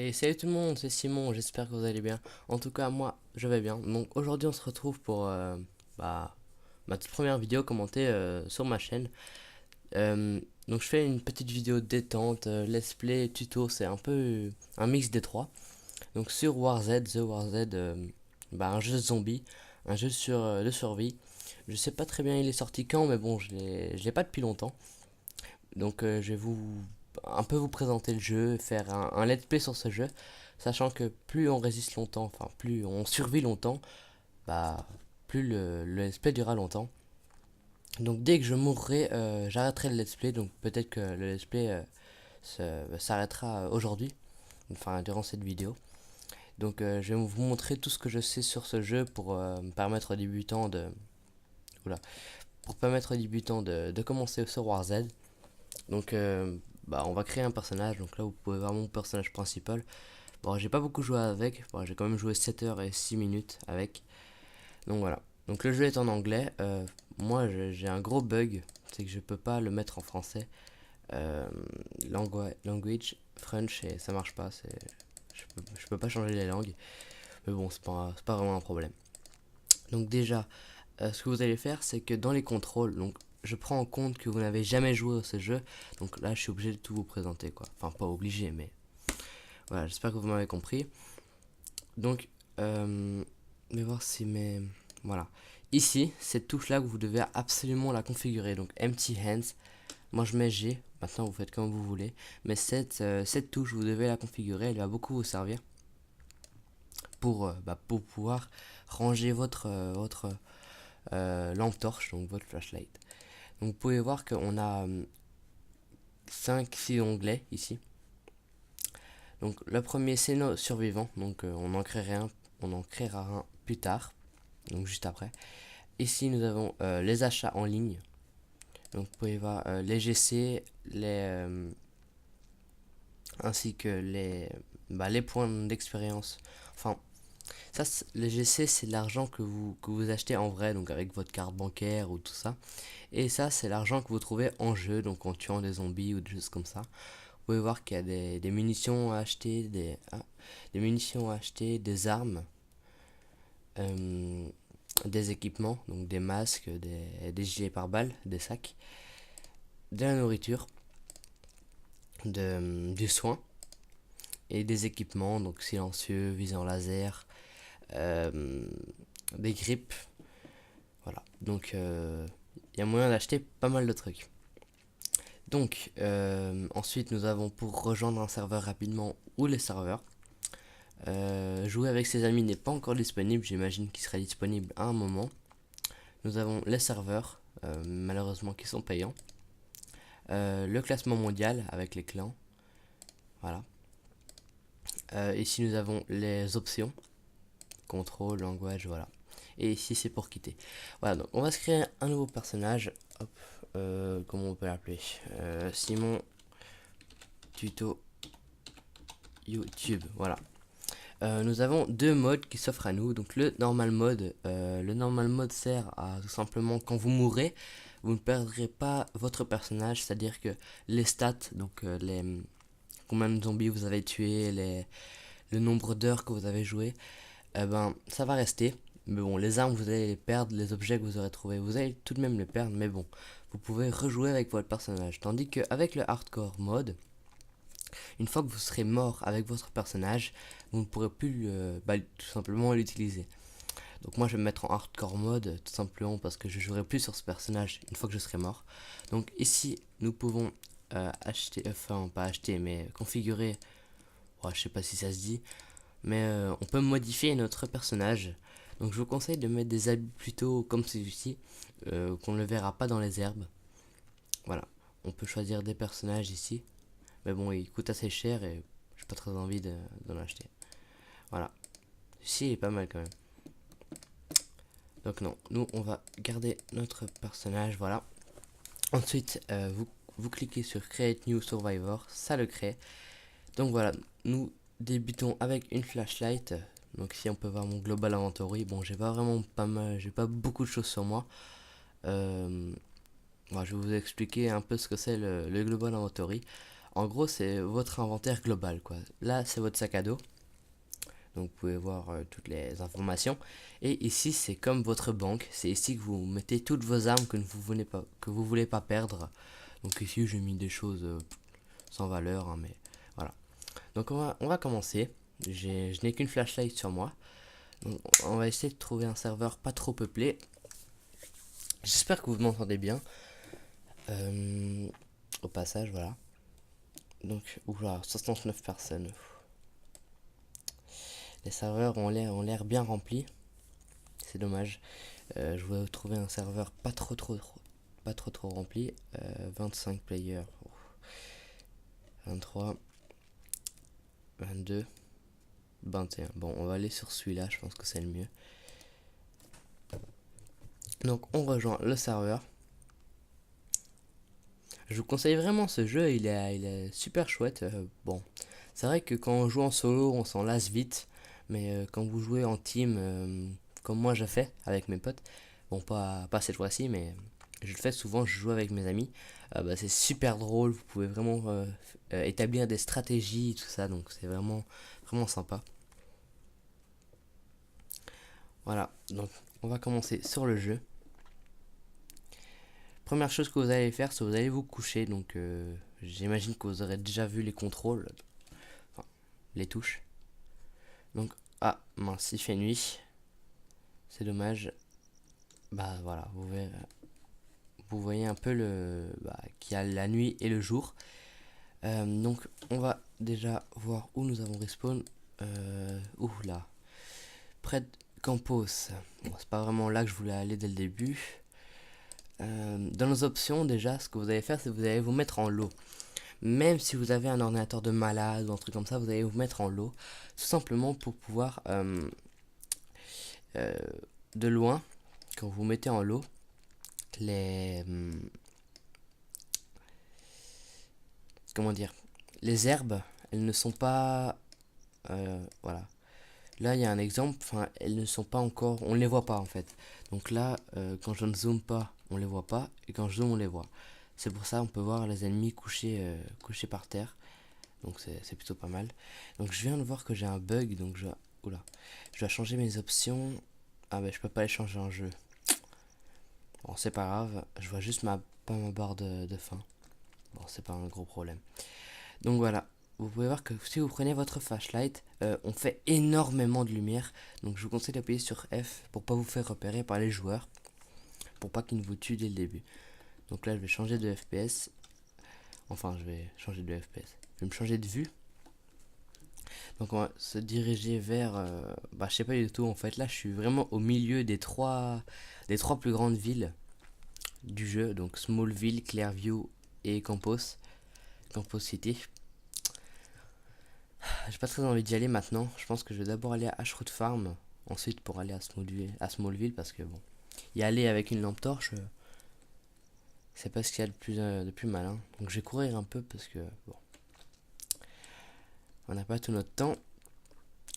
Et salut tout le monde, c'est Simon, j'espère que vous allez bien. En tout cas, moi, je vais bien. Donc aujourd'hui, on se retrouve pour bah, ma toute première vidéo commentée sur ma chaîne. Donc je fais une petite vidéo détente, let's play, tuto, c'est un peu un mix des trois. Donc sur WarZ, The WarZ, un jeu de zombies, un jeu de survie. Je sais pas très bien il est sorti quand, mais bon, je l'ai pas depuis longtemps. Donc je vais un peu vous présenter le jeu, faire un let's play sur ce jeu, sachant que plus on résiste longtemps, enfin plus on survit longtemps, bah plus le let's play durera longtemps. Donc dès que je mourrai, j'arrêterai le let's play, donc peut-être que le let's play s'arrêtera aujourd'hui, enfin durant cette vidéo. Donc je vais vous montrer tout ce que je sais sur ce jeu pour me permettre aux débutants oula, pour permettre aux débutants de commencer sur WarZ. Donc, on va créer un personnage. Donc là, vous pouvez voir mon personnage principal. Bon, j'ai pas beaucoup joué avec. Bon, j'ai quand même joué 7 heures et 6 minutes avec. Donc voilà. Donc le jeu est en anglais. Moi, j'ai un gros bug. C'est que je peux pas le mettre en français. Euh, language, French, et ça marche pas. Je peux pas changer les langues. Mais bon, c'est pas vraiment un problème. Donc déjà, ce que vous allez faire, c'est que dans les contrôles, donc je prends en compte que vous n'avez jamais joué à ce jeu, donc là je suis obligé de tout vous présenter quoi. Enfin pas obligé, mais voilà, j'espère que vous m'avez compris. Donc, je vais voir si mes... Voilà. Ici, cette touche-là, vous devez absolument la configurer. Donc empty hands, moi je mets G, maintenant vous faites comme vous voulez. Mais cette touche, vous devez la configurer, elle va beaucoup vous servir pour pouvoir ranger votre lampe torche, donc votre flashlight. Donc vous pouvez voir qu'on a 5-6 onglets ici. Donc le premier c'est nos survivants, donc on en créera un plus tard, donc juste après. Ici nous avons les achats en ligne. Donc vous pouvez voir les GC, ainsi que les points d'expérience. Enfin, les GC c'est de l'argent que vous achetez en vrai, donc avec votre carte bancaire ou tout ça. Et ça c'est l'argent que vous trouvez en jeu, donc en tuant des zombies ou des choses comme ça. Vous pouvez voir qu'il y a des munitions à acheter, des munitions à acheter, des armes, euh, des équipements, donc des masques, des gilets pare-balles, des sacs, de la nourriture, du soin et des équipements, donc silencieux, visant laser, euh, des grippes. Voilà, donc il y a moyen d'acheter pas mal de trucs. Donc ensuite nous avons pour rejoindre un serveur rapidement ou les serveurs. Jouer avec ses amis n'est pas encore disponible, j'imagine qu'il sera disponible à un moment. Nous avons les serveurs, malheureusement qui sont payants. Le classement mondial avec les clans. Voilà. Ici nous avons les options. Contrôle, language, voilà. Et ici c'est pour quitter. Voilà, donc on va se créer un nouveau personnage. Hop, comment on peut l'appeler Simon Tuto YouTube, voilà. Nous avons deux modes qui s'offrent à nous. Donc le normal mode sert à tout simplement quand vous mourrez, vous ne perdrez pas votre personnage, c'est-à-dire que les stats, donc combien de zombies vous avez tué, le nombre d'heures que vous avez joué, ça va rester. Mais bon, les armes vous allez les perdre, les objets que vous aurez trouvés, vous allez tout de même les perdre, mais bon, vous pouvez rejouer avec votre personnage. Tandis qu'avec le hardcore mode, une fois que vous serez mort avec votre personnage, vous ne pourrez plus tout simplement l'utiliser. Donc moi je vais me mettre en hardcore mode tout simplement parce que je jouerai plus sur ce personnage une fois que je serai mort. Donc ici nous pouvons acheter, enfin pas acheter mais configurer, je sais pas si ça se dit, mais on peut modifier notre personnage. Donc je vous conseille de mettre des habits plutôt comme celui-ci, qu'on ne le verra pas dans les herbes. Voilà, on peut choisir des personnages ici. Mais bon, il coûte assez cher et j'ai pas très envie d'en acheter. Voilà. Ici, il est pas mal quand même. Donc non, nous, on va garder notre personnage, voilà. Ensuite, vous cliquez sur Create New Survivor, ça le crée. Donc voilà, nous débutons avec une flashlight. Donc ici, on peut voir mon Global Inventory. Bon, j'ai pas vraiment pas mal, j'ai pas beaucoup de choses sur moi. Je vais vous expliquer un peu ce que c'est le Global Inventory. En gros, c'est votre inventaire global, quoi. Là, c'est votre sac à dos. Donc, vous pouvez voir toutes les informations. Et ici, c'est comme votre banque. C'est ici que vous mettez toutes vos armes que vous voulez pas perdre. Donc ici, j'ai mis des choses sans valeur, hein, mais voilà. Donc on va commencer. Je n'ai qu'une flashlight sur moi. Donc, on va essayer de trouver un serveur pas trop peuplé. J'espère que vous m'entendez bien. Au passage, voilà. Donc, oula, 69 personnes. Les serveurs ont l'air bien remplis. C'est dommage. Je voulais trouver un serveur pas trop rempli. 25 players. 23. 22. 21. Bon, on va aller sur celui-là, je pense que c'est le mieux. Donc, on rejoint le serveur. Je vous conseille vraiment ce jeu, il est super chouette. Bon, c'est vrai que quand on joue en solo, on s'en lasse vite. Mais quand vous jouez en team, comme moi j'ai fait avec mes potes, bon, pas cette fois-ci, mais je le fais souvent, je joue avec mes amis. Bah, c'est super drôle, vous pouvez vraiment établir des stratégies, tout ça, donc c'est vraiment sympa. Voilà, donc on va commencer sur le jeu. Première chose que vous allez faire, c'est que vous allez vous coucher. Donc j'imagine que vous aurez déjà vu les contrôles, enfin, les touches. Donc, ah mince, il fait nuit. C'est dommage. Bah voilà, vous voyez un peu qu'il y a la nuit et le jour. Donc on va déjà voir où nous avons respawn. Ouh là, près de Campos. Bon, c'est pas vraiment là que je voulais aller dès le début. Dans nos options, déjà, ce que vous allez faire, c'est que vous allez vous mettre en lot. Même si vous avez un ordinateur de malade ou un truc comme ça, vous allez vous mettre en lot. Tout simplement pour pouvoir, euh, de loin, quand vous mettez en lot, les... comment dire, les herbes, elles ne sont pas... voilà. Là, il y a un exemple, enfin, elles ne sont pas encore... On ne les voit pas, en fait. Donc là, quand je ne zoome pas, on les voit pas. Et quand je zoome, on les voit. C'est pour ça on peut voir les ennemis couchés par terre. Donc c'est plutôt pas mal. Donc je viens de voir que j'ai un bug. Donc oula, je dois changer mes options. Ah ben je peux pas les changer en jeu. Bon c'est pas grave. Je vois juste pas ma barre de fin. Bon c'est pas un gros problème. Donc voilà. Vous pouvez voir que si vous prenez votre flashlight, on fait énormément de lumière. Donc je vous conseille d'appuyer sur F pour pas vous faire repérer par les joueurs. Pour pas qu'ils ne vous tuent dès le début. Donc là je vais changer de FPS. Enfin je vais changer de FPS. Je vais me changer de vue. Donc on va se diriger vers... bah je sais pas du tout en fait. Là je suis vraiment au milieu des trois plus grandes villes du jeu. Donc Smallville, Clearview et Campos City. J'ai pas très envie d'y aller maintenant. Je pense que je vais d'abord aller à Ashroot Farm. Ensuite pour aller à Smallville parce que bon... Y aller avec une lampe torche... c'est pas ce qu'il y a de plus malin. Donc je vais courir un peu parce que... bon... on n'a pas tout notre temps.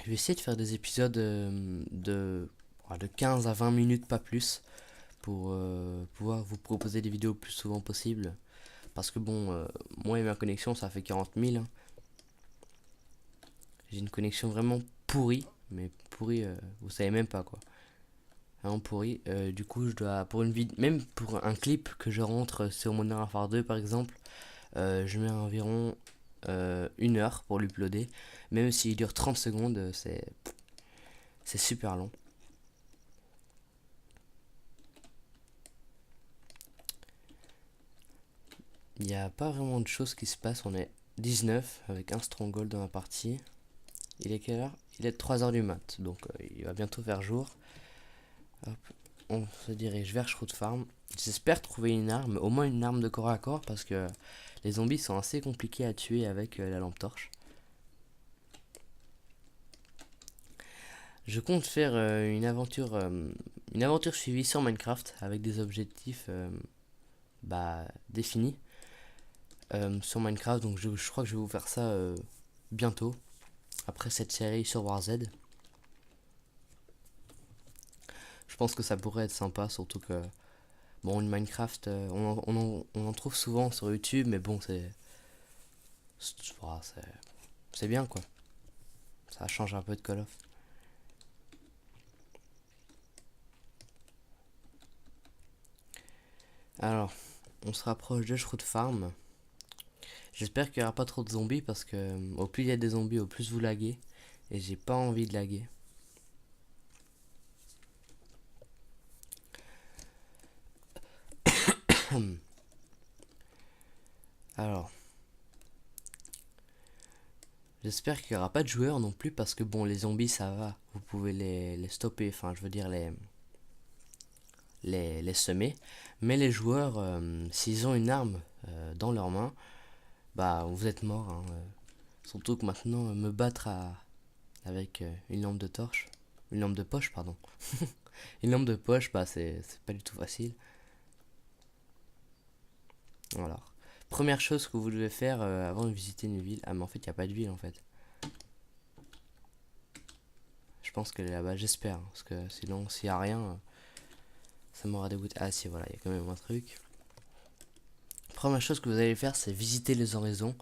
Je vais essayer de faire des épisodes de 15 à 20 minutes, pas plus, pour pouvoir vous proposer des vidéos le plus souvent possible. Parce que bon, moi et ma connexion, ça fait 40 000. Hein. J'ai une connexion vraiment pourrie, mais pourrie, vous savez même pas quoi. Vraiment pourrie. Du coup, je dois, pour une vidéo, même pour un clip que je rentre sur mon Rare 2 par exemple, je mets environ 1 heure pour l'uploader. Même s'il dure 30 secondes, c'est super long. Il n'y a pas vraiment de choses qui se passent. On est 19 avec un stronghold dans la partie. Il est quelle heure? Il est 3h du mat. Donc il va bientôt faire jour. Hop, on se dirige vers Shroot Farm. J'espère trouver une arme, au moins une arme de corps à corps. Parce que les zombies sont assez compliqués à tuer avec la lampe torche. Je compte faire une aventure suivie sur Minecraft avec des objectifs définis sur Minecraft. Donc je crois que je vais vous faire ça bientôt, après cette série sur WarZ. Je pense que ça pourrait être sympa, surtout que bon, une Minecraft, on en trouve souvent sur YouTube, mais bon, Voilà, c'est bien quoi. Ça change un peu de Call of. Alors, on se rapproche de Shroud Farm. J'espère qu'il n'y aura pas trop de zombies parce que au plus il y a des zombies, au plus vous laguez. Et j'ai pas envie de laguer. Alors, j'espère qu'il n'y aura pas de joueurs non plus parce que bon, les zombies ça va. Vous pouvez les stopper, enfin je veux dire les semer. Mais les joueurs, s'ils ont une arme dans leurs mains, bah vous êtes mort. Hein. Surtout que maintenant, me battre avec une lampe de torche, une lampe de poche, pardon. Une lampe de poche, bah c'est pas du tout facile. Voilà. Première chose que vous devez faire avant de visiter une ville. Ah mais en fait il n'y a pas de ville en fait. Je pense qu'elle est là-bas, j'espère. Hein, parce que sinon s'il n'y a rien, ça m'aura dégoûté. Ah si voilà, il y a quand même un truc. Première chose que vous allez faire c'est visiter les horizons.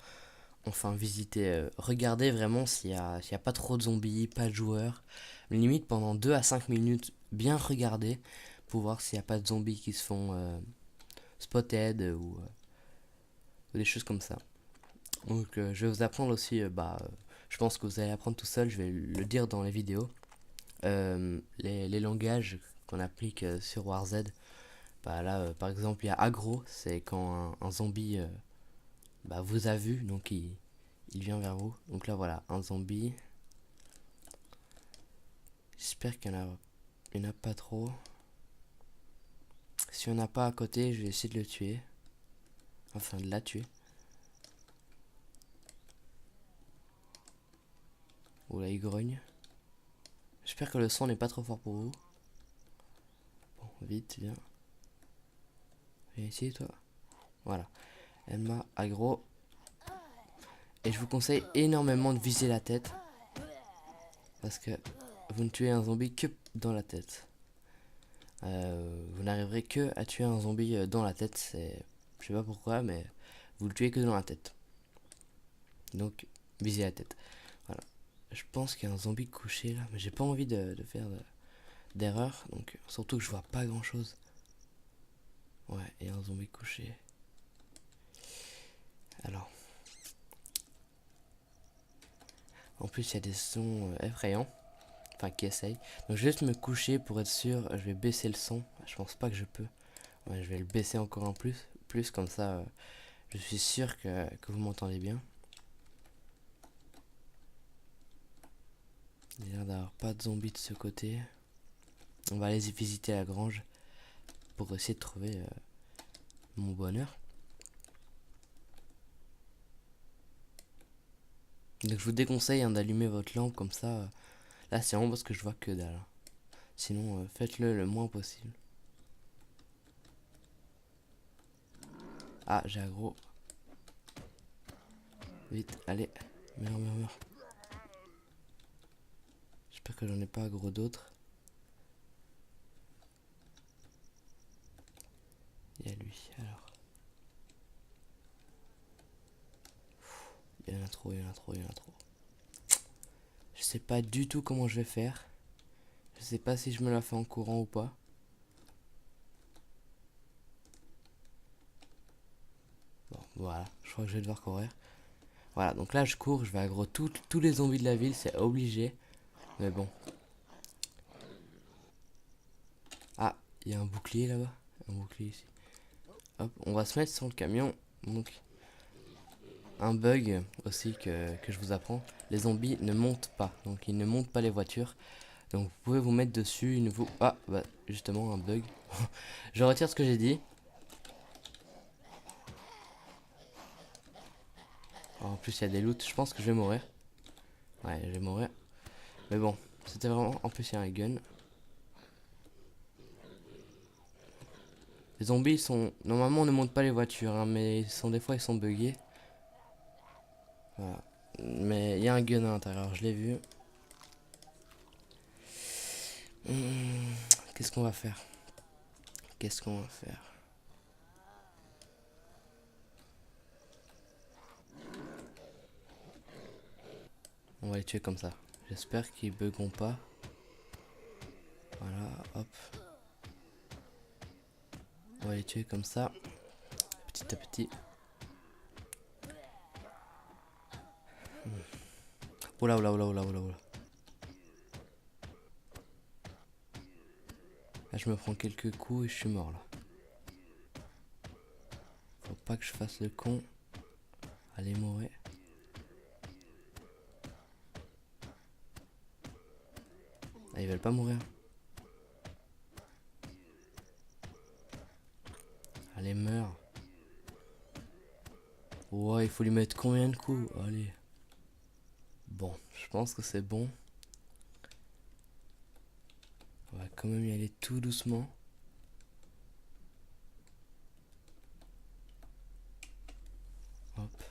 Enfin visiter, regarder vraiment s'il y a pas trop de zombies, pas de joueurs. Limite pendant 2 à 5 minutes, bien regarder pour voir s'il n'y a pas de zombies qui se font spotted ou des choses comme ça. Donc je vais vous apprendre aussi, je pense que vous allez apprendre tout seul, je vais le dire dans les vidéos. Les langages qu'on applique sur WarZ. Bah là, par exemple, il y a aggro, c'est quand un zombie vous a vu, donc il vient vers vous. Donc là, voilà, un zombie. J'espère il y en a pas trop. Si on n'a pas à côté, je vais essayer de le tuer. Enfin, de la tuer. Oh là, il grogne. J'espère que le son n'est pas trop fort pour vous. Bon, vite, viens. Viens ici, toi. Voilà. Elle m'a aggro. Et je vous conseille énormément de viser la tête. Parce que vous ne tuez un zombie que dans la tête. Vous n'arriverez que à tuer un zombie dans la tête. Je sais pas pourquoi, mais vous le tuez que dans la tête. Donc, visez la tête. Voilà. Je pense qu'il y a un zombie couché là, mais j'ai pas envie de faire d'erreur. Donc, surtout que je vois pas grand chose. Ouais, et un zombie couché. Alors, en plus, il y a des sons effrayants. Enfin, qui essayent. Donc, je vais juste me coucher pour être sûr. Je vais baisser le son. Je pense pas que je peux. Ouais, je vais le baisser encore un plus comme ça, je suis sûr que vous m'entendez bien. Il y a l'air d'avoir pas de zombies de ce côté. On va aller visiter la grange pour essayer de trouver mon bonheur. Donc je vous déconseille d'allumer votre lampe comme ça. Là c'est vraiment parce que je vois que dalle. Sinon faites-le le moins possible. Ah j'ai aggro. Vite, allez. Meurs, meurs, meurs. J'espère que j'en ai pas aggro d'autres. Il y a lui alors. Il y en a trop, il y en a trop, il y en a trop. Je sais pas du tout comment je vais faire. Je sais pas si je me la fais en courant ou pas. Bon, voilà, je crois que je vais devoir courir. Voilà, donc là je cours, je vais aggro tous les zombies de la ville, c'est obligé. Mais bon. Ah, il y a un bouclier là-bas. Un bouclier ici. Hop, on va se mettre sur le camion. Donc, un bug aussi que je vous apprends. Les zombies ne montent pas. Donc, ils ne montent pas les voitures. Donc, vous pouvez vous mettre dessus. Ah, bah, justement, un bug. Je retire ce que j'ai dit. Oh, en plus, il y a des loots. Je pense que je vais mourir. Ouais, je vais mourir. Mais bon, c'était vraiment. En plus, il y a un gun. Les zombies sont. Normalement, on ne monte pas les voitures, hein, mais des fois, ils sont buggés. Voilà. Mais il y a un gun à l'intérieur, je l'ai vu. Qu'est-ce qu'on va faire? Qu'est-ce qu'on va faire? On va les tuer comme ça. J'espère qu'ils buggeront pas. Voilà, hop. On va les tuer comme ça. Petit à petit. Oula, oula, oula, oula, oula, oula. Là, je me prends quelques coups et je suis mort là. Faut pas que je fasse le con. Allez, mourir. Ah, ils veulent pas mourir. Allez, meurs. Ouais, il faut lui mettre combien de coups? Allez. Bon, je pense que c'est bon. On va quand même y aller tout doucement. Hop.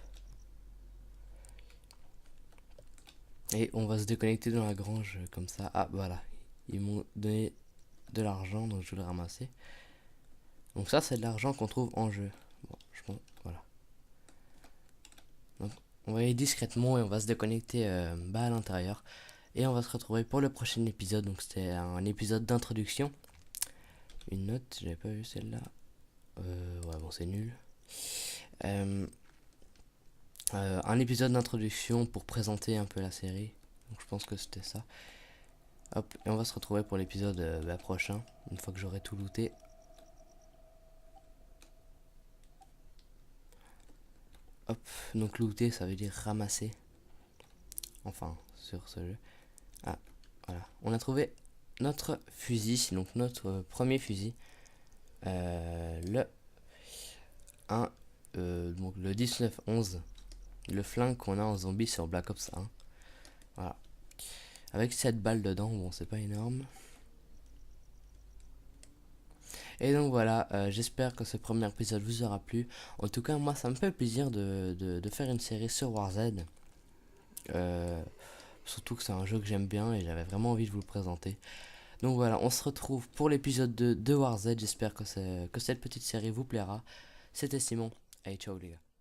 Et on va se déconnecter dans la grange comme ça. Ah, voilà. Ils m'ont donné de l'argent, donc je vais le ramasser. Donc ça, c'est de l'argent qu'on trouve en jeu. Bon, je pense, voilà. Donc, on va y aller discrètement et on va se déconnecter à l'intérieur. Et on va se retrouver pour le prochain épisode. Donc c'était un épisode d'introduction. Une note, j'avais pas vu celle-là. Ouais, bon, c'est nul. Un épisode d'introduction pour présenter un peu la série. Donc je pense que c'était ça. Hop, et on va se retrouver pour l'épisode prochain, une fois que j'aurai tout looté. Hop, donc looter ça veut dire ramasser. Enfin, sur ce jeu. Ah, voilà. On a trouvé notre fusil, donc notre premier fusil. Le 1, donc le 1911. Le flingue qu'on a en zombie sur Black Ops 1. Voilà. Avec 7 balles dedans, bon c'est pas énorme. Et donc voilà, j'espère que ce premier épisode vous aura plu. En tout cas, moi ça me fait plaisir de faire une série sur WarZ. Surtout que c'est un jeu que j'aime bien et j'avais vraiment envie de vous le présenter. Donc voilà, on se retrouve pour l'épisode 2 de WarZ. J'espère que cette petite série vous plaira. C'était Simon. Allez, ciao les gars.